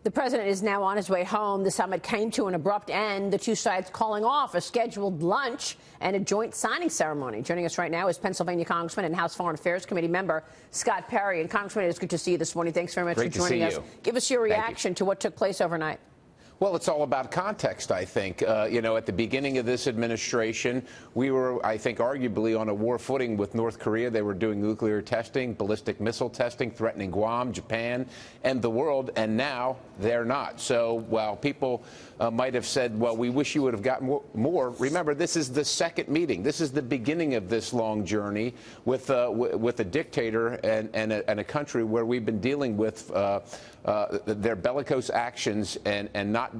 The president is now on his way home. The summit came to an abrupt end, the two sides calling off a scheduled lunch and a joint signing ceremony. Joining us right now is Pennsylvania Congressman and House Foreign Affairs Committee member Scott Perry. And Congressman, it's good to see you this morning. Thanks very much for joining us. Give us your reaction to what took place overnight. Well, it's all about context, I think. At the beginning of this administration, we were, I think, arguably on a war footing with North Korea. They were doing nuclear testing, ballistic missile testing, threatening Guam, Japan, and the world, and now they're not. So while people might have said, well, we wish you would have gotten more, remember, this is the second meeting. This is the beginning of this long journey with a dictator and a country where we've been dealing with their bellicose actions and not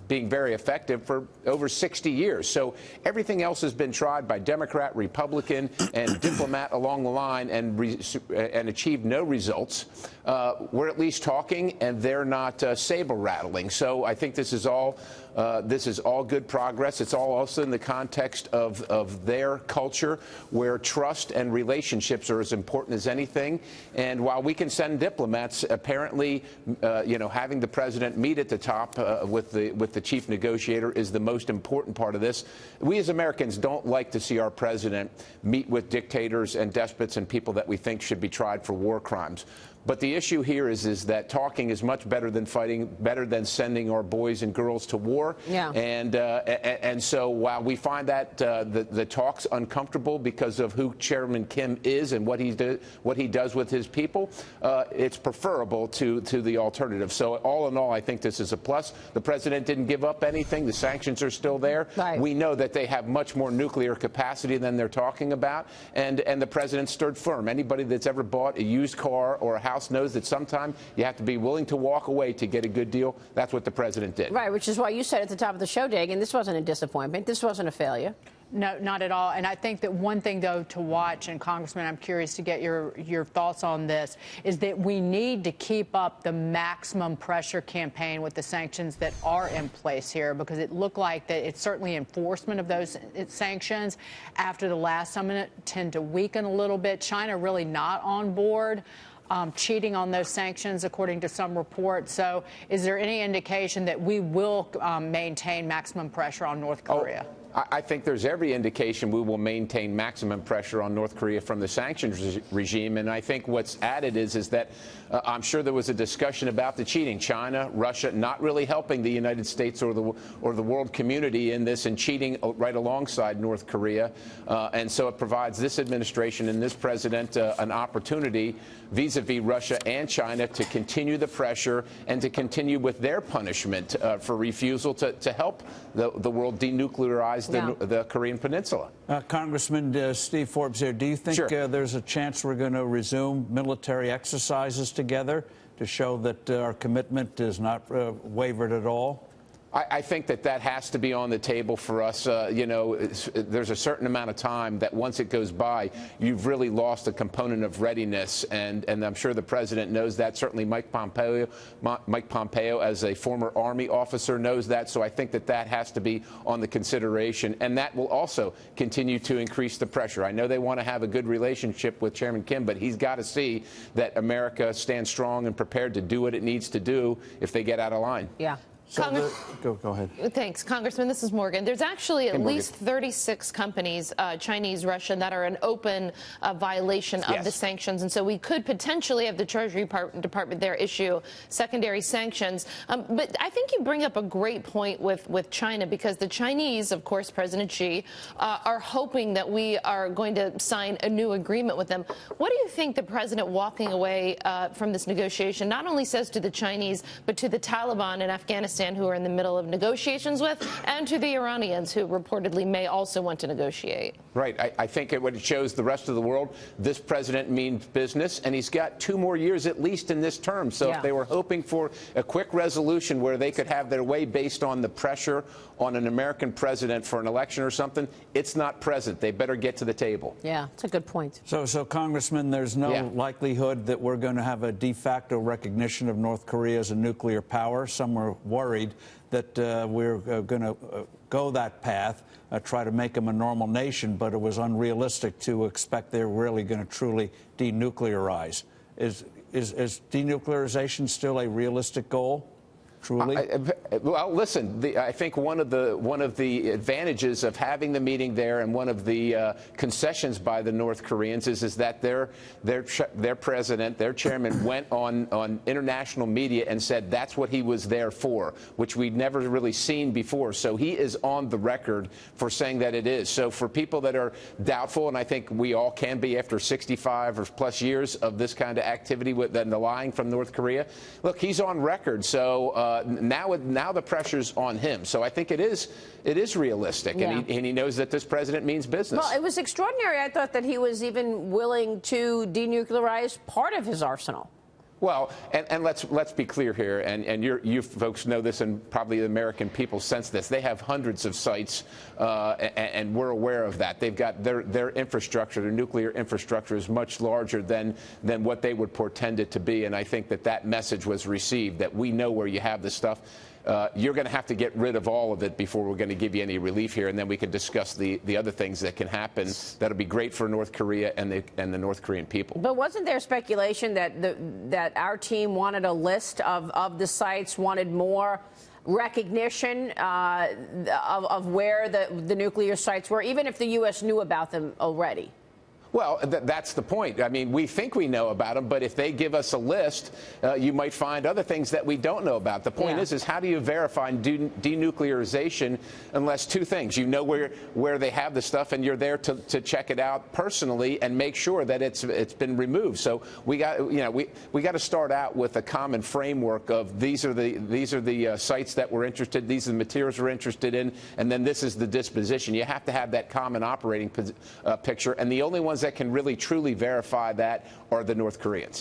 being very effective for over 60 years. So everything else has been tried by Democrat, Republican, and diplomat along the line and achieved no results. We're at least talking, and they're not saber rattling. So I think this is all good progress. It's all also in the context of their culture, where trust and relationships are as important as anything. And while we can send diplomats, apparently, having the president meet at the top with the chief negotiator is the most important part of this. We as Americans don't like to see our president meet with dictators and despots and people that we think should be tried for war crimes. But the issue here is that talking is much better than fighting, better than sending our boys and girls to war. Yeah. And so while we find that the talks uncomfortable because of who Chairman Kim is and what he does with his people, it's preferable to the alternative. So all in all, I think this is a plus. The president didn't give up anything. The sanctions are still there. Right. We know that they have much more nuclear capacity than they're talking about, and the president stood firm. Anybody that's ever bought a used car or a house knows that sometimes you have to be willing to walk away to get a good deal. That's what the president did. Right, which is why you said at the top of the show, Dagan, this wasn't a disappointment. This wasn't a failure. No, not at all. And I think that one thing, though, to watch, and Congressman, I'm curious to get your thoughts on this, is that we need to keep up the maximum pressure campaign with the sanctions that are in place here, because it looked like that it's certainly enforcement of those sanctions after the last summit tend to weaken a little bit. China really not on board. Cheating on those sanctions, according to some reports. So is there any indication that we will maintain maximum pressure on North Korea? I think there's every indication we will maintain maximum pressure on North Korea from the sanctions regime. And I think what's added is that I'm sure there was a discussion about the cheating. China, Russia, not really helping the United States or the world community in this, and cheating right alongside North Korea. And so it provides this administration and this president an opportunity vis-a-vis Russia and China to continue the pressure and to continue with their punishment for refusal to help the world denuclearize the Korean Peninsula. Congressman Steve Forbes here. Do you think there's a chance we're going to resume military exercises together to show that our commitment is not wavered at all? I think that has to be on the table for us. There's a certain amount of time that once it goes by, you've really lost a component of readiness, and I'm sure the president knows that. Certainly Mike Pompeo, as a former Army officer, knows that. So I think that has to be on the consideration, and that will also continue to increase the pressure. I know they want to have a good relationship with Chairman Kim, but he's got to see that America stands strong and prepared to do what it needs to do if they get out of line. Yeah. So go ahead. Thanks, Congressman. This is Morgan. There's actually at least 36 companies, Chinese, Russian, that are an open violation of the sanctions. And so we could potentially have the Treasury Department there issue secondary sanctions. But I think you bring up a great point with China, because the Chinese, of course, President Xi, are hoping that we are going to sign a new agreement with them. What do you think the president walking away from this negotiation not only says to the Chinese, but to the Taliban in Afghanistan, who are in the middle of negotiations with, and to the Iranians, who reportedly may also want to negotiate? Right. I think what it shows the rest of the world, this president means business, and he's got 2 more years at least in this term. So if they were hoping for a quick resolution where they could have their way based on the pressure on an American president for an election or something, it's not present. They better get to the table. Yeah, that's a good point. So Congressman, there's no likelihood that we're going to have a de facto recognition of North Korea as a nuclear power. Some are worried that we're going to go that path, try to make them a normal nation, but it was unrealistic to expect they're really going to truly denuclearize. is denuclearization still a realistic goal? Truly? Well, listen, I think one of the advantages of having the meeting there, and one of the concessions by the North Koreans is that their president, their chairman, went on international media and said that's what he was there for, which we'd never really seen before. So he is on the record for saying that it is. So for people that are doubtful, and I think we all can be after 65 or plus years of this kind of activity and the lying from North Korea, look, he's on record. So now the pressure's on him. So I think it is realistic, yeah. and he knows that this president means business. Well, it was extraordinary. I thought that he was even willing to denuclearize part of his arsenal. Well, and let's be clear here, and you folks know this, and probably the American people sense this. They have hundreds of sites, and we're aware of that. They've got their infrastructure, their nuclear infrastructure is much larger than what they would portend it to be. And I think that message was received, that we know where you have this stuff. You're going to have to get rid of all of it before we're going to give you any relief here, and then we can discuss the other things that can happen that'll be great for North Korea and the North Korean people. But wasn't there speculation that our team wanted a list of the sites, wanted more recognition of where the nuclear sites were, even if the U.S. knew about them already? Well, that's the point. I mean, we think we know about them, but if they give us a list, you might find other things that we don't know about. The point is how do you verify denuclearization unless two things? You know where they have the stuff, and you're there to check it out personally and make sure that it's been removed. So we got to start out with a common framework of these are the sites that we're interested, these are the materials we're interested in, and then this is the disposition. You have to have that common operating picture, and the only ones that can really truly verify that are the North Koreans.